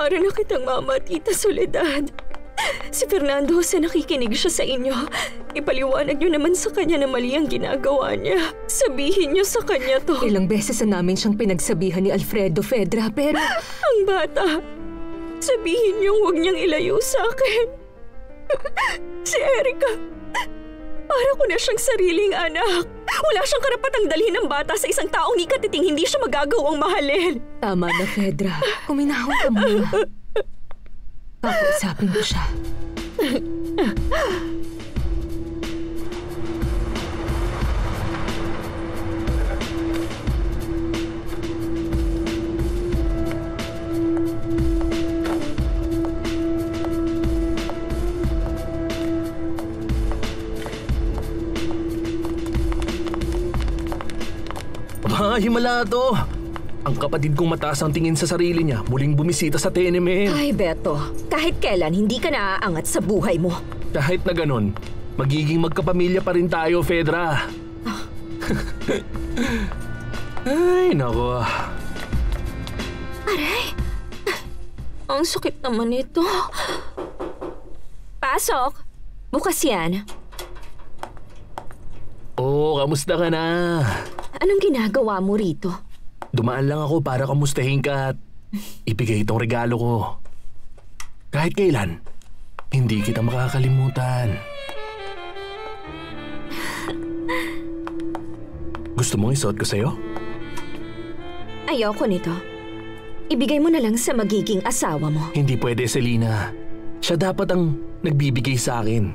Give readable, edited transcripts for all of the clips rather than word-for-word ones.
Para na kitang mama, Tita Soledad. Si Fernando Jose nakikinig siya sa inyo. Ipaliwanag niyo naman sa kanya na mali ang ginagawa niya. Sabihin niyo sa kanya to. Ilang beses na namin siyang pinagsabihan ni Alfredo Fedra, pero... Ang bata, sabihin niyo huwag niyang ilayo sa akin. Si Erica, para ko na siyang sariling anak. Wala siyang karapatang dalhin ng bata sa isang taong ni katiting hindi siya magagawang mahalin. Tama na, Fedra. Kuminahon ka muna. Pakausapin ko siya. Himala to! Ang kapatid kong mataas ang tingin sa sarili niya, muling bumisita sa TNMN. Ay, Beto, kahit kailan hindi ka naaangat sa buhay mo. Kahit na ganon, magiging magkapamilya pa rin tayo, Fedra. Ay, nako. Aray, ang sakit naman ito. Pasok, bukas yan. Oh, kamusta ka na? Anong ginagawa mo rito? Dumaan lang ako para kamustahin ka at ibigay itong regalo ko. Kahit kailan, hindi kita makakalimutan. Gusto mong isuot ko sa'yo? Ayoko nito. Ibigay mo na lang sa magiging asawa mo. Hindi pwede, Selena. Siya dapat ang nagbibigay sa akin.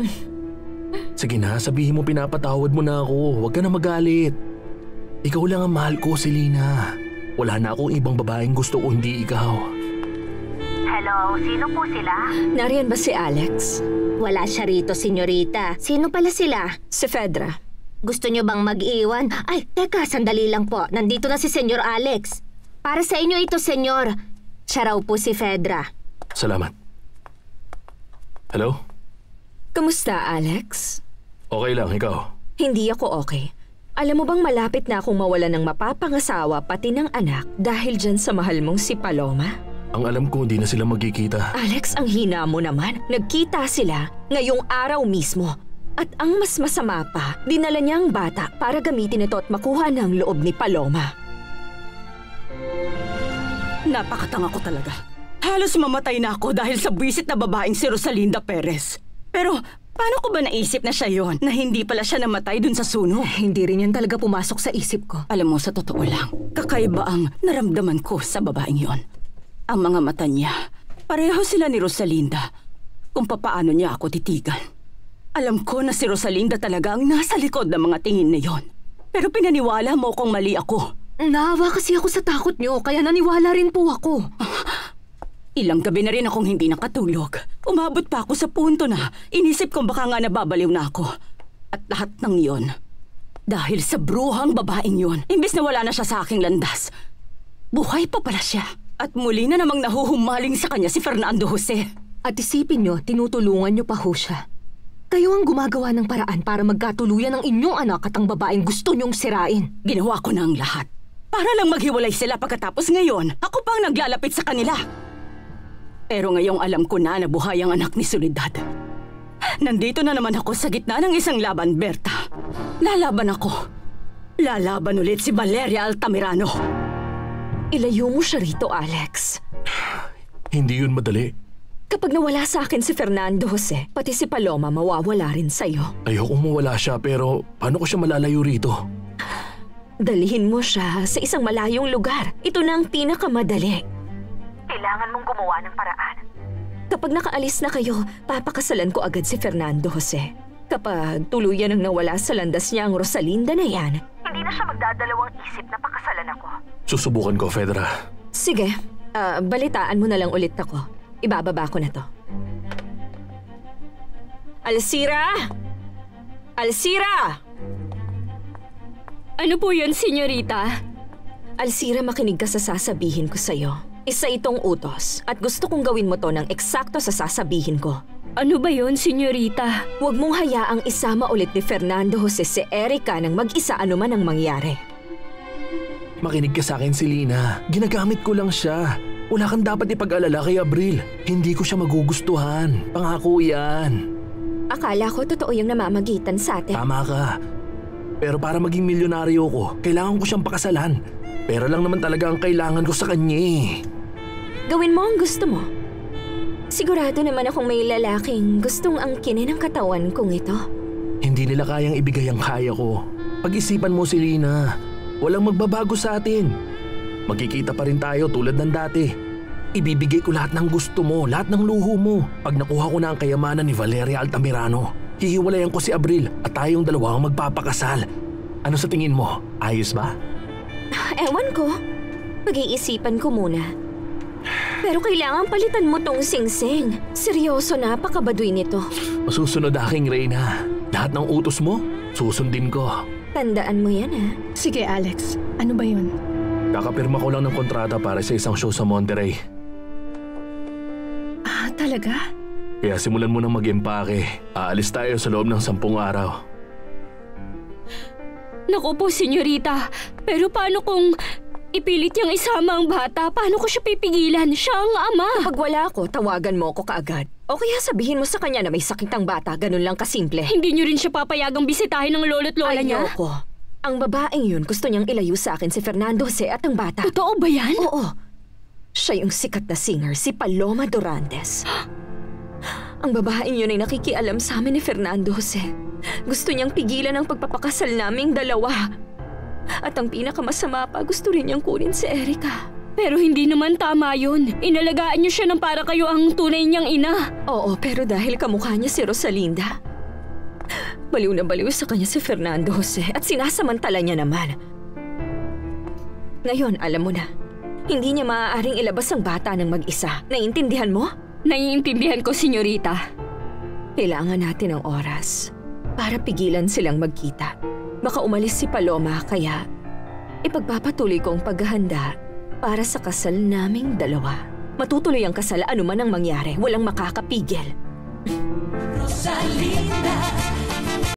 Sige na, sabihin mo pinapatawad mo na ako. Huwag ka na magalit. Ikaw lang ang mahal ko, Selena. Wala na akong ibang babaeng gusto ko, hindi ikaw. Hello, sino po sila? Nariyan ba si Alex? Wala siya rito, senyorita. Sino pala sila? Si Fedra. Gusto niyo bang mag-iwan? Ay, teka, sandali lang po. Nandito na si Senyor Alex. Para sa inyo ito, senyor. Siya raw po si Fedra. Salamat. Hello? Kamusta, Alex? Okay lang, ikaw? Hindi ako okay. Alam mo bang malapit na akong mawalan ng mapapangasawa pati ng anak dahil dyan sa mahal mong si Paloma? Ang alam ko, hindi na sila magkikita. Alex, ang hina mo naman. Nagkita sila ngayong araw mismo. At ang mas masama pa, dinala niya ang bata para gamitin ito at makuha ng loob ni Paloma. Napakatanga ko talaga. Halos mamatay na ako dahil sa buwisit na babaeng si Rosalinda Perez. Pero paano ko ba naisip na siya yon na hindi pala siya namatay dun sa sunog? Hindi rin yan talaga pumasok sa isip ko. Alam mo, sa totoo lang, kakaiba ang naramdaman ko sa babaeng yon. Ang mga mata niya, pareho sila ni Rosalinda kung papaano niya ako titigan. Alam ko na si Rosalinda talaga ang nasa likod ng mga tingin na yon. Pero pinaniwala mo kung mali ako. Naawa kasi ako sa takot niyo, kaya naniwala rin po ako. Ilang gabi na rin akong hindi nakatulog. Umabot pa ako sa punto na inisip kong baka nga nababaliw na ako. At lahat ng yon, dahil sa bruhang babaeng yon, imbes na wala na siya sa aking landas, buhay pa pala siya. At muli na namang nahuhumaling sa kanya si Fernando Jose. At isipin niyo, tinutulungan niyo pa ho siya. Kayo ang gumagawa ng paraan para magkatuluyan ng inyong anak at ang babaeng gusto niyong sirain. Ginawa ko na ang lahat. Para lang maghiwalay sila pagkatapos ngayon, ako pang naglalapit sa kanila. Pero ngayong alam ko na buhay ang anak ni Soledad. Nandito na naman ako sa gitna ng isang laban, Berta. Lalaban ako. Lalaban ulit si Valeria Altamirano. Ilayo mo siya rito, Alex. Hindi yun madali. Kapag nawala sa akin si Fernando Jose, pati si Paloma mawawala rin sa'yo. Ayokong mawala siya pero paano ko siya malalayo rito? Dalhin mo siya sa isang malayong lugar. Ito na ang pinakamadali. Kailangan mong gumawa ng paraan. Kapag nakaalis na kayo, papakasalan ko agad si Fernando Jose. Kapag tuluyan ang nawala sa landas niya ang Rosalinda na yan, Hindi na siya magdadalawang isip na pakasalan ako. Susubukan ko, Fedra. sige, balitaan mo na lang ulit ako. Ibababa ko na to. Alcira! Alcira! Ano po yun, senyorita? Alcira, makinig ka sa sasabihin ko sa'yo. Isa itong utos at gusto kong gawin mo to ng eksakto sa sasabihin ko. Ano ba yun, senyorita? Huwag mong hayaang isama ulit ni Fernando Jose si Erica nang mag-isa anuman ang mangyari. Makinig ka sa akin, Selena. Ginagamit ko lang siya. Wala kang dapat ipag-alala kay Abril. Hindi ko siya magugustuhan. Pangako yan. Akala ko totoo yung namamagitan sa atin. Tama ka. Pero para maging milyonaryo ko, kailangan ko siyang pakasalan. Pera lang naman talaga ang kailangan ko sa kanya eh. Gawin mo ang gusto mo. Sigurado naman akong may lalaking gustong angkinin ang katawan kong ito. Hindi nila kayang ibigay ang kaya ko. Pag-isipan mo si Lina. Walang magbabago sa atin. Magkikita pa rin tayo tulad ng dati. Ibibigay ko lahat ng gusto mo, lahat ng luho mo. Pag nakuha ko na ang kayamanan ni Valeria Altamirano, hihiwalayan ko si Abril at tayong dalawa ang magpapakasal. Ano sa tingin mo? Ayos ba? Ewan ko. Pag-iisipan ko muna. Pero kailangan palitan mo tong singsing. Seryoso, napakabaduy nito. Masusunod aking Reyna. Lahat ng utos mo, susundin ko. Tandaan mo yan, ha? Sige, Alex. Ano ba yun? Kakapirma ko lang ng kontrata para sa isang show sa Monterey. Ah, talaga? Kaya simulan mo nang mag-empake. Aalis tayo sa loob ng 10 araw. Naku po, senyorita. Pero paano kung ipilit niyang isama ang bata? Paano ko siya pipigilan? Siya ang ama. Kapag wala ako, tawagan mo ako kaagad. O kaya sabihin mo sa kanya na may sakit ang bata, ganun lang kasimple. Hindi niyo rin siya papayagang bisitahin ng lolo't lola niya? Ayoko. Ang babaeng yun, gusto niyang ilayo sa akin si Fernando Jose at ang bata. Totoo ba yan? Oo. Siya yung sikat na singer, si Paloma Dorantes. Ang babaeng yun ay nakikialam sa amin ni Fernando Jose. Gusto niyang pigilan ang pagpapakasal naming dalawa. At ang pinakamasama pa, gusto rin niyang kunin si Erica. Pero hindi naman tama yun. Inalagaan niyo siya ng para kayo ang tunay niyang ina. Oo, pero dahil kamukha niya si Rosalinda, baliw na baliw sa kanya si Fernando Jose at sinasamantala niya naman. Ngayon, alam mo na, hindi niya maaaring ilabas ang bata ng mag-isa. Naiintindihan mo? Naiintindihan ko, senyorita. Kailangan natin ng oras para pigilan silang magkita. Baka umalis si Paloma, kaya ipagpapatuloy ko ang paghahanda para sa kasal naming dalawa. Matutuloy ang kasal anuman ang mangyari, walang makakapigil. Rosalinda.